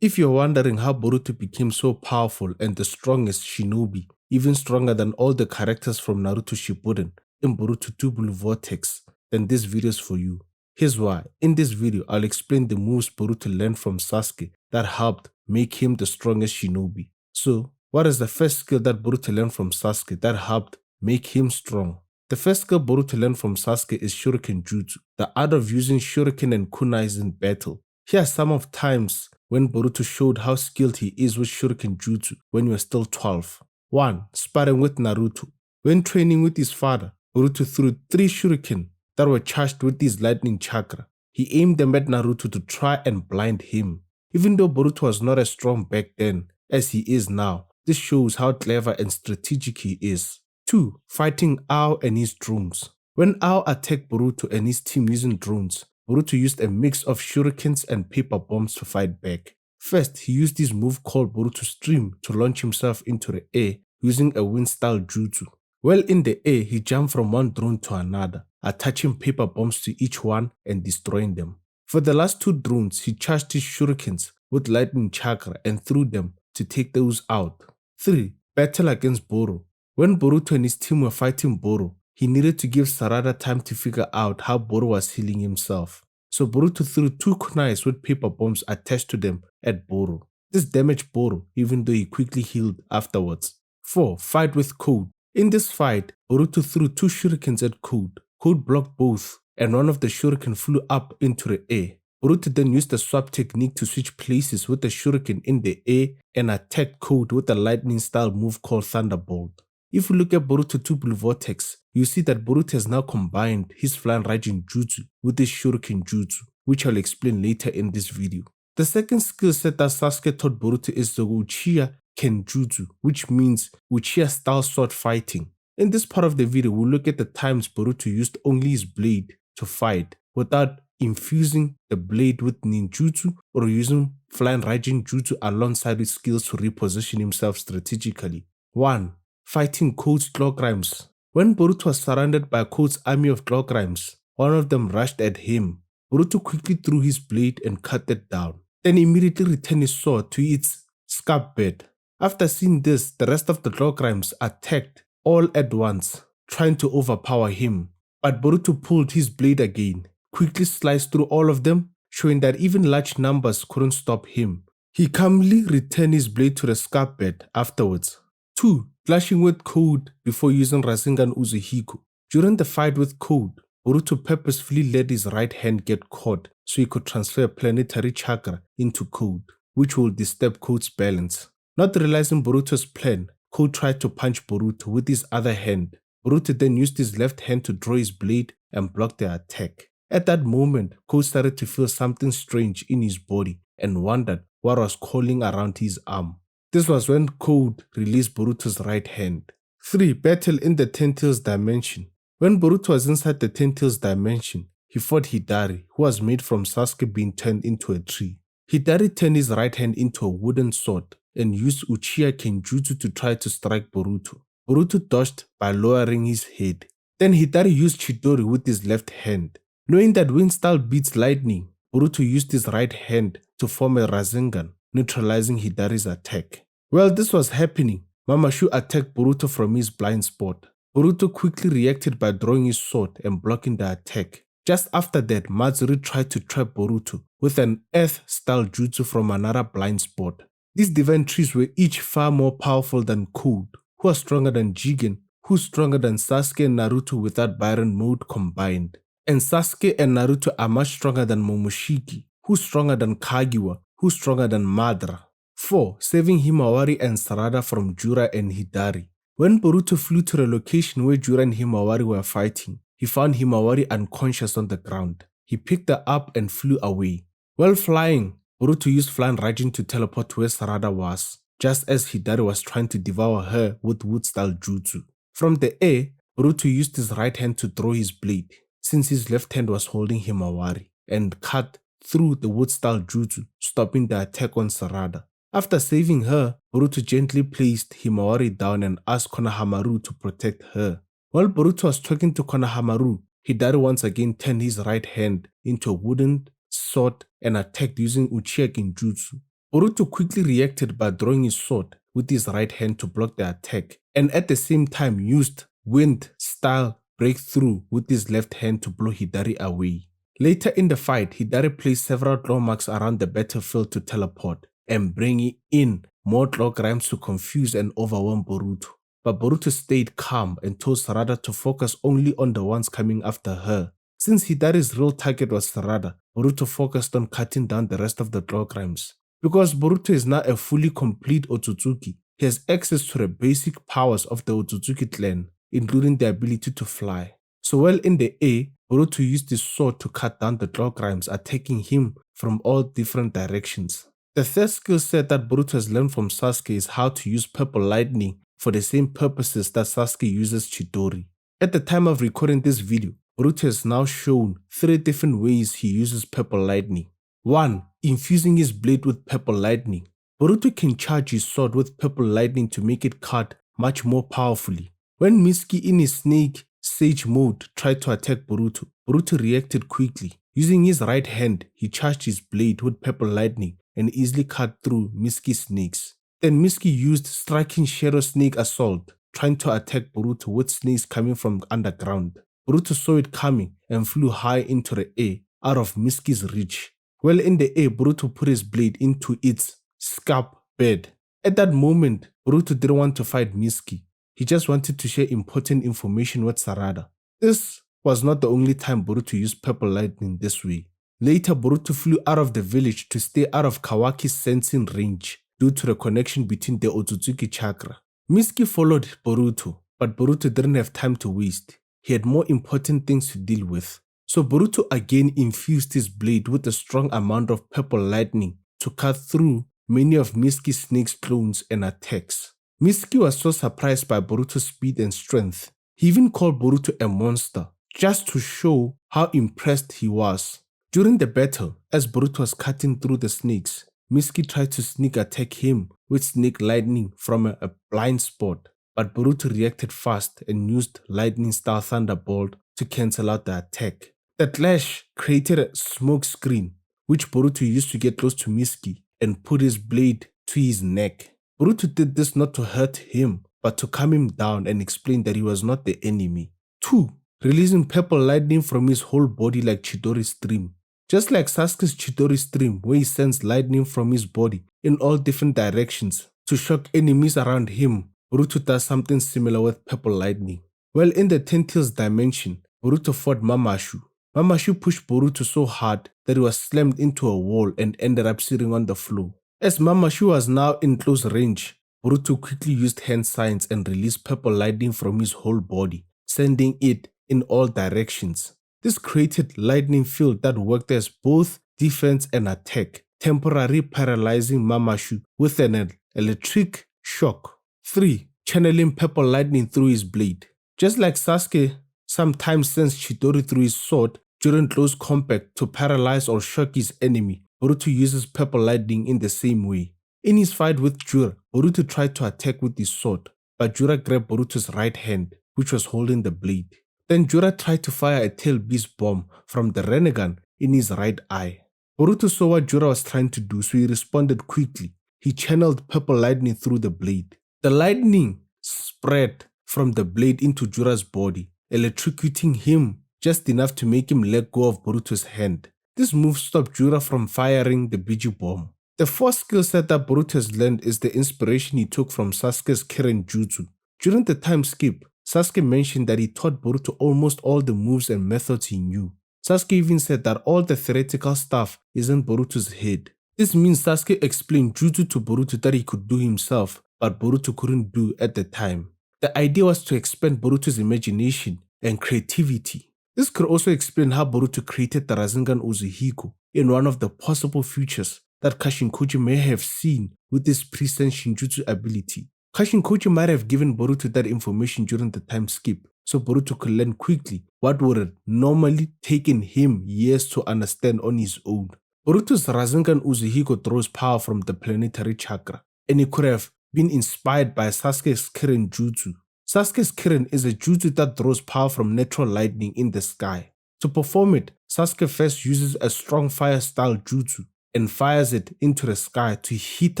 If you're wondering how Boruto became so powerful and the strongest shinobi, even stronger than all the characters from Naruto Shippuden in Boruto 2 Blue Vortex, then this video is for you. Here's why. In this video, I'll explain the moves Boruto learned from Sasuke that helped make him the strongest shinobi. So, what is the first skill that Boruto learned from Sasuke that helped make him strong? The first skill Boruto learned from Sasuke is Shuriken Jutsu, the art of using Shuriken and kunais in battle. Here are some of times when Boruto showed how skilled he is with Shuriken Jutsu when he was still 12. 1. Sparring with Naruto. When training with his father, Boruto threw 3 Shuriken that were charged with his lightning chakra. He aimed them at Naruto to try and blind him. Even though Boruto was not as strong back then as he is now, this shows how clever and strategic he is. 2. Fighting Ao and his drones. When Ao attacked Boruto and his team using drones, Boruto used a mix of shurikens and paper bombs to fight back. First, he used his move called Boruto Stream to launch himself into the air using a wind-style jutsu. While in the air, he jumped from one drone to another, attaching paper bombs to each one and destroying them. For the last 2 drones, he charged his shurikens with lightning chakra and threw them to take those out. 3. Battle against Boro. When Boruto and his team were fighting Boro, he needed to give Sarada time to figure out how Boro was healing himself. So Boruto threw 2 kunais with paper bombs attached to them at Boro. This damaged Boro even though he quickly healed afterwards. 4. Fight with Code. In this fight, Boruto threw 2 shurikens at Code. Code blocked both and one of the shuriken flew up into the air. Boruto then used the swap technique to switch places with the shuriken in the air and attacked Code with a lightning style move called Thunderbolt. If you look at Boruto 2 Blue Vortex, you see that Boruto has now combined his Flying Raijin Jutsu with his Shuriken Jutsu, which I'll explain later in this video. The second skill set that Sasuke taught Boruto is the Uchiha Kenjutsu, which means Uchiha style sword fighting. In this part of the video, we'll look at the times Boruto used only his blade to fight without infusing the blade with ninjutsu or using Flying Raijin Jutsu alongside with skills to reposition himself strategically. 1. Fighting Code's claw crimes. When Boruto was surrounded by Code's army of claw crimes, one of them rushed at him. Boruto quickly threw his blade and cut it down, then immediately returned his sword to its scabbard. After seeing this, the rest of the claw crimes attacked all at once, trying to overpower him. But Boruto pulled his blade again, quickly sliced through all of them, showing that even large numbers couldn't stop him. He calmly returned his blade to the scabbard afterwards. 2. Clashing with Code before using Rasengan Uzuhiku. During the fight with Code, Boruto purposefully let his right hand get caught so he could transfer planetary chakra into Code, which will disturb Code's balance. Not realizing Boruto's plan, Code tried to punch Boruto with his other hand. Boruto then used his left hand to draw his blade and block the attack. At that moment, Code started to feel something strange in his body and wondered what was crawling around his arm. This was when Code released Boruto's right hand. 3. Battle in the Ten Tails dimension. When Boruto was inside the Ten Tails dimension, he fought Hidari, who was made from Sasuke being turned into a tree. Hidari turned his right hand into a wooden sword and used Uchiha Kenjutsu to try to strike Boruto. Boruto dodged by lowering his head. Then Hidari used Chidori with his left hand. Knowing that wind style beats lightning, Boruto used his right hand to form a Rasengan, neutralizing Hidari's attack. While this was happening, Mamashu attacked Boruto from his blind spot. Boruto quickly reacted by drawing his sword and blocking the attack. Just after that, Matsuri tried to trap Boruto with an earth-style jutsu from another blind spot. These divine trees were each far more powerful than Code, who was stronger than Jigen, who's stronger than Sasuke and Naruto without Byron mode combined. And Sasuke and Naruto are much stronger than Momoshiki, who's stronger than Kagiwa, who's stronger than Madara. 4. Saving Himawari and Sarada from Jura and Hidari. When Boruto flew to the location where Jura and Himawari were fighting, he found Himawari unconscious on the ground. He picked her up and flew away. While flying, Boruto used Flying Raijin to teleport to where Sarada was, just as Hidari was trying to devour her with wood-style jutsu. From the air, Boruto used his right hand to throw his blade, since his left hand was holding Himawari, and cut through the wood-style jutsu, stopping the attack on Sarada. After saving her, Boruto gently placed Himawari down and asked Konohamaru to protect her. While Boruto was talking to Konohamaru, Hidari once again turned his right hand into a wooden sword and attacked using Uchiha Genjutsu. Boruto quickly reacted by drawing his sword with his right hand to block the attack, and at the same time used wind-style breakthrough with his left hand to blow Hidari away. Later in the fight, Hidari placed several claw marks around the battlefield to teleport and bring in more claw grimes to confuse and overwhelm Boruto. But Boruto stayed calm and told Sarada to focus only on the ones coming after her. Since Hidari's real target was Sarada, Boruto focused on cutting down the rest of the claw grimes. Because Boruto is now a fully complete Otsutsuki, he has access to the basic powers of the Otsutsuki clan, including the ability to fly. So while in the air, Boruto used his sword to cut down the claw grimes attacking him from all different directions. The third skill set that Boruto has learned from Sasuke is how to use purple lightning for the same purposes that Sasuke uses Chidori. At the time of recording this video, Boruto has now shown 3 different ways he uses purple lightning. 1. Infusing his blade with purple lightning. Boruto can charge his sword with purple lightning to make it cut much more powerfully. When Mitsuki in his snake sage mode tried to attack Boruto, Boruto reacted quickly. Using his right hand, he charged his blade with purple lightning and easily cut through Mitsuki's snakes. Then Mitsuki used striking shadow snake assault, trying to attack Boruto with snakes coming from underground. Boruto saw it coming and flew high into the air out of Mitsuki's reach. While in the air, Boruto put his blade into its scalp bed. At that moment, Boruto didn't want to fight Mitsuki. He just wanted to share important information with Sarada. This was not the only time Boruto used purple lightning this way. Later, Boruto flew out of the village to stay out of Kawaki's sensing range due to the connection between the Otsutsuki chakra. Mitsuki followed Boruto, but Boruto didn't have time to waste. He had more important things to deal with. So Boruto again infused his blade with a strong amount of purple lightning to cut through many of Mitsuki Snake's clones and attacks. Mitsuki was so surprised by Boruto's speed and strength. He even called Boruto a monster, just to show how impressed he was. During the battle, as Boruto was cutting through the snakes, Mitsuki tried to sneak attack him with snake lightning from a blind spot, but Boruto reacted fast and used lightning style thunderbolt to cancel out the attack. The clash created a smoke screen, which Boruto used to get close to Mitsuki and put his blade to his neck. Boruto did this not to hurt him, but to calm him down and explain that he was not the enemy. 2. Releasing purple lightning from his whole body like Chidori's stream. Just like Sasuke's Chidori stream, where he sends lightning from his body in all different directions to shock enemies around him, Boruto does something similar with purple lightning. Well, in the Ten Tails dimension, Boruto fought Mamashu. Mamashu pushed Boruto so hard that he was slammed into a wall and ended up sitting on the floor. As Mamashu was now in close range, Boruto quickly used hand signs and released purple lightning from his whole body, sending it in all directions. This created lightning field that worked as both defense and attack, temporarily paralyzing Mamashu with an electric shock. 3. Channeling purple lightning through his blade. Just like Sasuke sometimes sends Chidori through his sword during close combat to paralyze or shock his enemy, Boruto uses purple lightning in the same way. In his fight with Jura, Boruto tried to attack with his sword, but Jura grabbed Boruto's right hand, which was holding the blade. Then Jura tried to fire a tail beast bomb from the Renegan in his right eye. Boruto saw what Jura was trying to do, so he responded quickly. He channeled purple lightning through the blade. The lightning spread from the blade into Jura's body, electrocuting him just enough to make him let go of Boruto's hand. This move stopped Jura from firing the Biju bomb. The fourth skill set that Boruto has learned is the inspiration he took from Sasuke's Kenjutsu. During the time skip, Sasuke mentioned that he taught Boruto almost all the moves and methods he knew. Sasuke even said that all the theoretical stuff is in Boruto's head. This means Sasuke explained jutsu to Boruto that he could do himself, but Boruto couldn't do at the time. The idea was to expand Boruto's imagination and creativity. This could also explain how Boruto created the Rasengan Uzuhiko in one of the possible futures that Kashinkoji may have seen with his pre-sense Shinjutsu ability. Kashinkoji might have given Boruto that information during the time skip, so Boruto could learn quickly what would have normally taken him years to understand on his own. Boruto's Rasengan Uzuhiko draws power from the planetary chakra, and it could have been inspired by Sasuke's Kirin Jutsu. Sasuke's Kirin is a jutsu that draws power from natural lightning in the sky. To perform it, Sasuke first uses a strong fire-style jutsu. and fires it into the sky to heat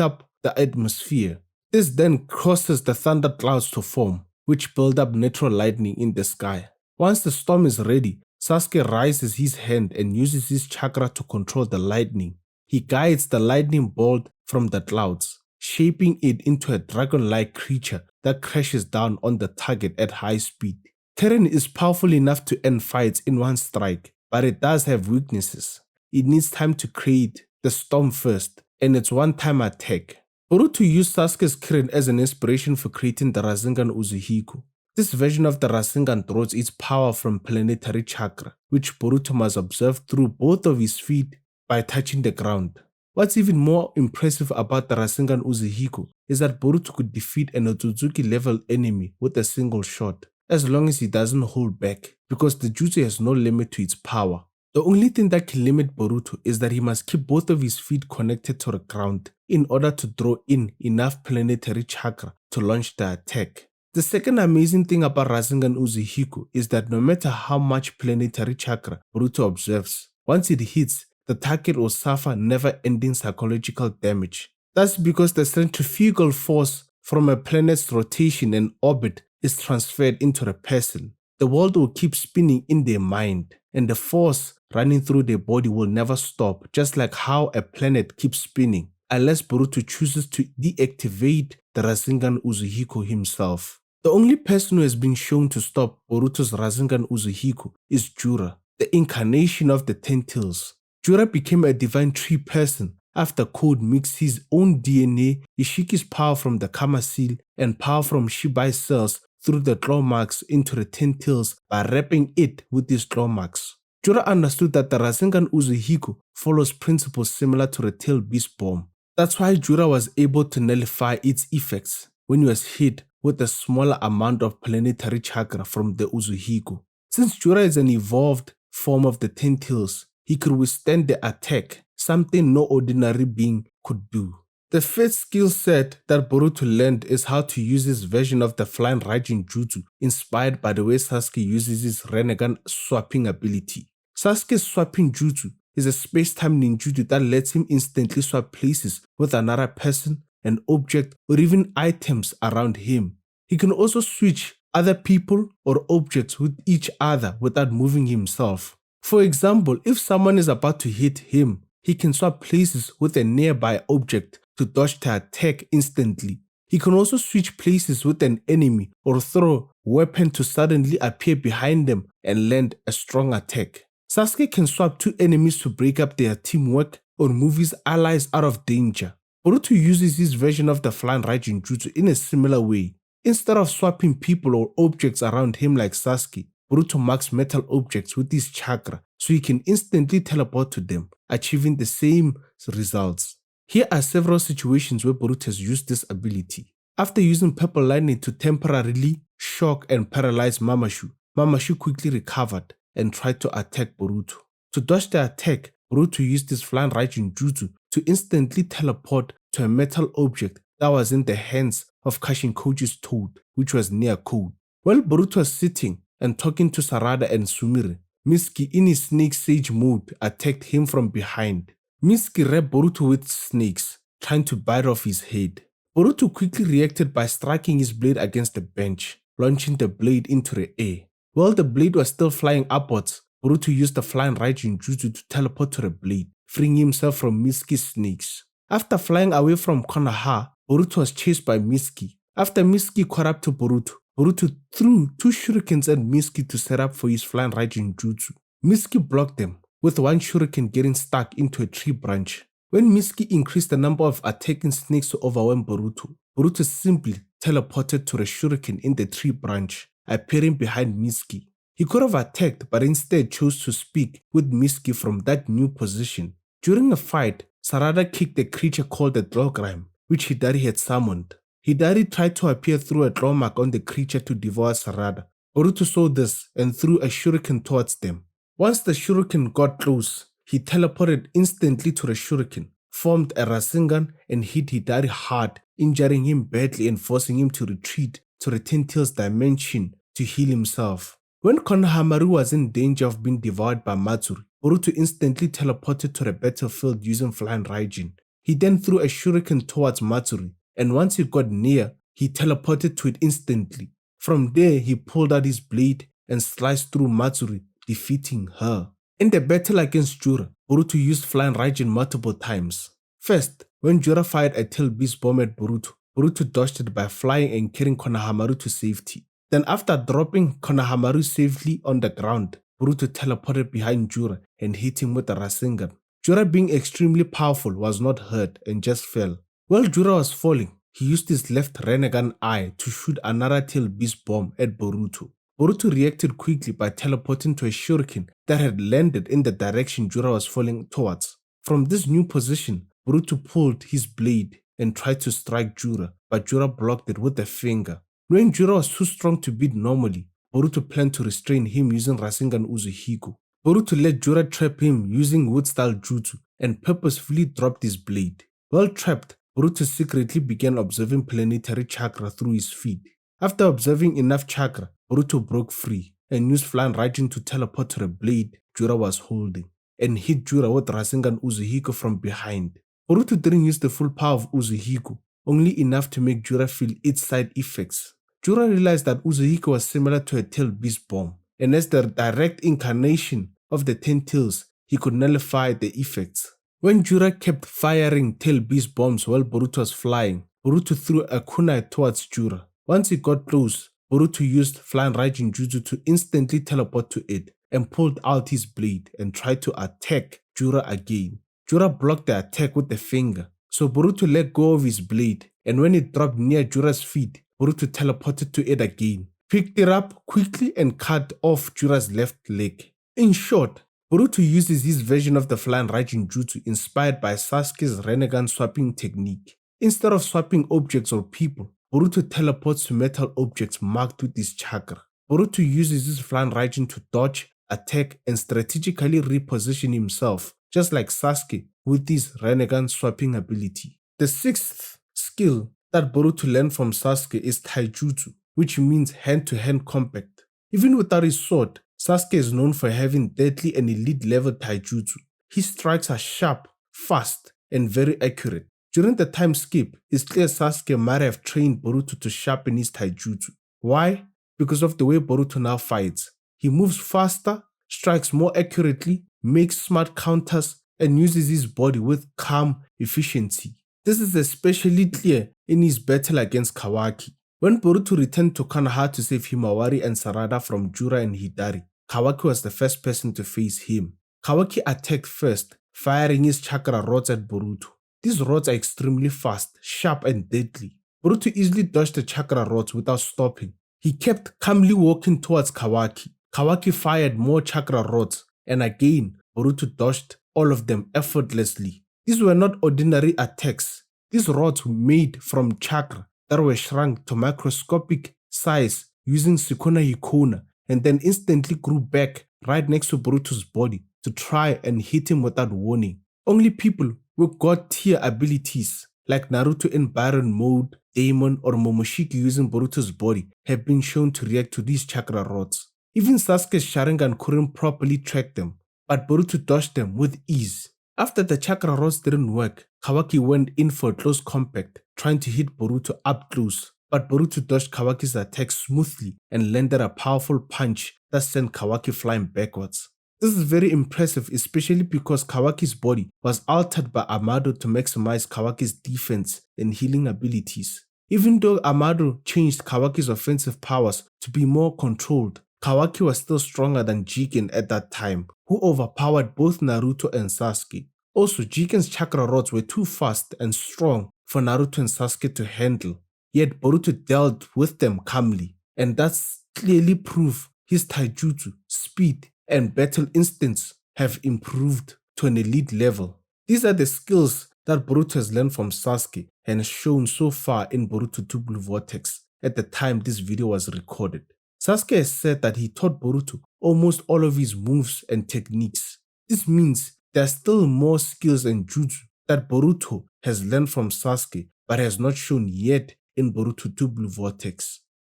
up the atmosphere. This then causes the thunder clouds to form, which build up natural lightning in the sky. Once the storm is ready, Sasuke raises his hand and uses his chakra to control the lightning. He guides the lightning bolt from the clouds, shaping it into a dragon-like creature that crashes down on the target at high speed. Karen is powerful enough to end fights in one strike, but it does have weaknesses. It needs time to create the storm first, and it's one-time attack. Boruto used Sasuke's Kirin as an inspiration for creating the Rasengan Uzuhiku. This version of the Rasengan draws its power from planetary chakra, which Boruto must observe through both of his feet by touching the ground. What's even more impressive about the Rasengan Uzuhiku is that Boruto could defeat an Otsutsuki-level enemy with a single shot, as long as he doesn't hold back, because the jutsu has no limit to its power. The only thing that can limit Boruto is that he must keep both of his feet connected to the ground in order to draw in enough planetary chakra to launch the attack. The second amazing thing about Rasengan Uzuhiku is that no matter how much planetary chakra Boruto observes, once it hits, the target will suffer never-ending psychological damage. That's because the centrifugal force from a planet's rotation and orbit is transferred into the person. The world will keep spinning in their mind, and the force running through their body will never stop, just like how a planet keeps spinning, unless Boruto chooses to deactivate the Rasengan Uzuhiku himself. The only person who has been shown to stop Boruto's Rasengan Uzuhiku is Jura, the incarnation of the Ten Tails. Jura became a divine tree person after Code mixed his own DNA, Ishiki's power from the Kama seal, and power from Shibai's cells through the claw marks into the Ten Tails by wrapping it with these claw marks. Jura understood that the Rasengan Uzuhiku follows principles similar to the Tail Beast Bomb. That's why Jura was able to nullify its effects when he was hit with a smaller amount of planetary chakra from the Uzuhiku. Since Jura is an evolved form of the Ten Tails, he could withstand the attack, something no ordinary being could do. The fifth skill set that Boruto learned is how to use his version of the Flying Raijin Jutsu, inspired by the way Sasuke uses his Rinnegan swapping ability. Sasuke's swapping jutsu is a space-time ninjutsu that lets him instantly swap places with another person, an object, or even items around him. He can also switch other people or objects with each other without moving himself. For example, if someone is about to hit him, he can swap places with a nearby object to dodge the attack instantly. He can also switch places with an enemy or throw a weapon to suddenly appear behind them and land a strong attack. Sasuke can swap two enemies to break up their teamwork or move his allies out of danger. Boruto uses his version of the Flying Raijin Jutsu in a similar way. Instead of swapping people or objects around him like Sasuke, Boruto marks metal objects with his chakra so he can instantly teleport to them, achieving the same results. Here are several situations where Boruto has used this ability. After using Purple Lightning to temporarily shock and paralyze Mamashu, Mamashu quickly recovered and tried to attack Boruto. To dodge the attack, Boruto used his Flying Raijin Jutsu to instantly teleport to a metal object that was in the hands of Kashinkoji's toad, which was near Code. While Boruto was sitting and talking to Sarada and Sumire, Mitsuki in his snake sage mode attacked him from behind. Mitsuki wrapped Boruto with snakes, trying to bite off his head. Boruto quickly reacted by striking his blade against the bench, launching the blade into the air. While the blade was still flying upwards, Boruto used the Flying Raijin Jutsu to teleport to the blade, freeing himself from Mitsuki's snakes. After flying away from Konoha, Boruto was chased by Mitsuki. After Mitsuki caught up to Boruto, Boruto threw two shurikens at Mitsuki to set up for his Flying Raijin Jutsu. Mitsuki blocked them, with one shuriken getting stuck into a tree branch. When Mitsuki increased the number of attacking snakes to overwhelm Boruto, Boruto simply teleported to the shuriken in the tree branch, appearing behind Mitsuki. He could have attacked but instead chose to speak with Mitsuki from that new position. During a fight, Sarada kicked a creature called the Doggrime, which Hidari had summoned. Hidari tried to appear through a claw mark on the creature to devour Sarada. Boruto saw this and threw a shuriken towards them. Once the shuriken got close, he teleported instantly to the shuriken, formed a Rasengan and hit Hidari hard, injuring him badly and forcing him to retreat to the Ten Tails dimension to heal himself. When Konohamaru was in danger of being devoured by Matsuri, Boruto instantly teleported to the battlefield using flying Raijin. He then threw a shuriken towards Matsuri, and once he got near, he teleported to it instantly. From there, he pulled out his blade and sliced through Matsuri, defeating her. In the battle against Jura, Boruto used flying Raijin multiple times. First, when Jura fired a tail beast bomb at Boruto, Boruto dodged it by flying and carrying Konohamaru to safety. Then after dropping Konohamaru safely on the ground, Boruto teleported behind Jura and hit him with the Rasengan. Jura, being extremely powerful, was not hurt and just fell. While Jura was falling, he used his left Rinnegan eye to shoot another tail beast bomb at Boruto. Boruto reacted quickly by teleporting to a shuriken that had landed in the direction Jura was falling towards. From this new position, Boruto pulled his blade and tried to strike Jura, but Jura blocked it with a finger. Knowing Jura was too strong to beat normally, Boruto planned to restrain him using Rasengan Uzuhiko. Boruto let Jura trap him using wood-style jutsu and purposefully dropped his blade. While trapped, Boruto secretly began observing planetary chakra through his feet. After observing enough chakra, Boruto broke free and used flying Raijin to teleport to the blade Jura was holding and hit Jura with Rasengan Uzuhiko from behind. Boruto didn't use the full power of Uzuhiko, only enough to make Jura feel its side effects. Jura realized that Uzuhiko was similar to a tail beast bomb, and as the direct incarnation of the 10 tails, he could nullify the effects. When Jura kept firing tail beast bombs while Boruto was flying, Boruto threw a kunai towards Jura. Once he got close, Boruto used flying Raijin jutsu to instantly teleport to it and pulled out his blade and tried to attack Jura again. Jura blocked the attack with the finger, so Boruto let go of his blade, and when it dropped near Jura's feet, Boruto teleported to it again, picked it up quickly and cut off Jura's left leg. In short, Boruto uses his version of the flying Raijin jutsu inspired by Sasuke's Rinnegan swapping technique. Instead of swapping objects or people, Boruto teleports to metal objects marked with his chakra. Boruto uses his flying Raijin to dodge, attack, and strategically reposition himself, just like Sasuke with his Rinnegan swapping ability. The sixth skill that Boruto learned from Sasuke is taijutsu, which means hand-to-hand combat. Even without his sword, Sasuke is known for having deadly and elite level taijutsu. His strikes are sharp, fast, and very accurate. During the time skip, it's clear Sasuke might have trained Boruto to sharpen his taijutsu. Why? Because of the way Boruto now fights. He moves faster, strikes more accurately, makes smart counters, and uses his body with calm efficiency. This is especially clear in his battle against Kawaki. When Boruto returned to Konoha to save Himawari and Sarada from Jura and Hidari, Kawaki was the first person to face him. Kawaki attacked first, firing his chakra rods at Boruto. These rods are extremely fast, sharp, and deadly. Boruto easily dodged the chakra rods without stopping. He kept calmly walking towards Kawaki. Kawaki fired more chakra rods, and again, Boruto dodged all of them effortlessly. These were not ordinary attacks. These rods were made from chakra that were shrunk to microscopic size using Sukuna Hikona and then instantly grew back right next to Boruto's body to try and hit him without warning. Only people with god-tier abilities like Naruto in Byron mode, Daemon, or Momoshiki using Boruto's body have been shown to react to these chakra rods. Even Sasuke's Sharingan couldn't properly track them, but Boruto dodged them with ease. After the chakra rods didn't work, Kawaki went in for close combat, trying to hit Boruto up close, but Boruto dodged Kawaki's attack smoothly and landed a powerful punch that sent Kawaki flying backwards. This is very impressive, especially because Kawaki's body was altered by Amado to maximize Kawaki's defense and healing abilities. Even though Amado changed Kawaki's offensive powers to be more controlled, Kawaki was still stronger than Jigen at that time, who overpowered both Naruto and Sasuke. Also, Jigen's chakra rods were too fast and strong for Naruto and Sasuke to handle, yet Boruto dealt with them calmly, and that's clearly proof his taijutsu, speed, and battle instincts have improved to an elite level. These are the skills that Boruto has learned from Sasuke and shown so far in Boruto 2 Blue Vortex at the time this video was recorded. Sasuke has said that he taught Boruto almost all of his moves and techniques. This means there are still more skills and jutsu that Boruto has learned from Sasuke but has not shown yet in Boruto 2 Blue Vortex.